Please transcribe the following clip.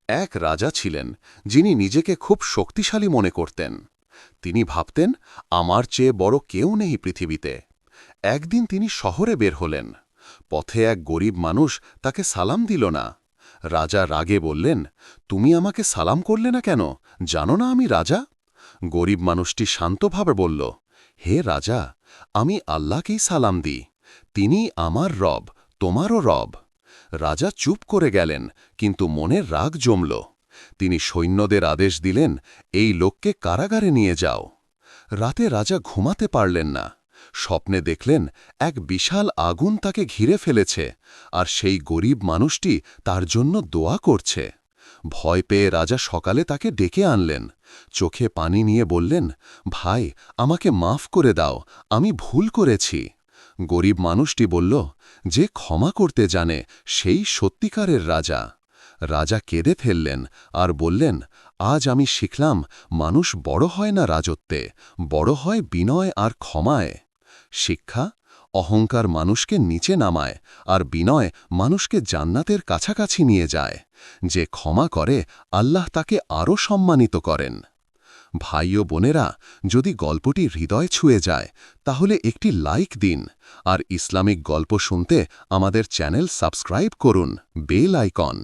এক রাজা ছিলেন যিনি নিজেকে খুব শক্তিশালী মনে করতেন। তিনি ভাবতেন, আমার চেয়ে বড় কেউ নেই পৃথিবীতে। একদিন তিনি শহরে বের হলেন। পথে এক গরিব মানুষ তাকে সালাম দিল না। রাজা রাগে বললেন, তুমি আমাকে সালাম করলে না কেন? জানো না আমি রাজা? গরিব মানুষটি শান্তভাবে বলল, হে রাজা, আমি আল্লাহকেই সালাম দিই। তিনি আমার রব, তোমারও রব। রাজা চুপ করে গেলেন, কিন্তু মনের রাগ জমল। তিনি সৈন্যদের আদেশ দিলেন, এই লোককে কারাগারে নিয়ে যাও। রাতে রাজা ঘুমাতে পারলেন না। স্বপ্নে দেখলেন এক বিশাল আগুন তাকে ঘিরে ফেলেছে, আর সেই গরিব মানুষটি তার জন্য দোয়া করছে। ভয় পেয়ে রাজা সকালে তাকে ডেকে আনলেন। চোখে পানি নিয়ে বললেন, ভাই, আমাকে মাফ করে দাও, আমি ভুল করেছি। গরিব মানুষটি বলল, যে ক্ষমা করতে জানে সেই সত্যিকারের রাজা। রাজা কেঁদে ফেললেন আর বললেন, আজ আমি শিখলাম, মানুষ বড় হয় না রাজত্বে, বড় হয় বিনয় আর ক্ষমায়। শিক্ষা: অহংকার মানুষকে নিচে নামায়, আর বিনয় মানুষকে জান্নাতের কাছাকাছি নিয়ে যায়। যে ক্ষমা করে, আল্লাহ তাকে আরও সম্মানিত করেন। ভাই ও বোনেরা, যদি গল্পটি হৃদয় ছুঁয়ে যায় তাহলে একটি লাইক দিন, আর ইসলামিক গল্প শুনতে আমাদের চ্যানেল সাবস্ক্রাইব করুন, বেল আইকন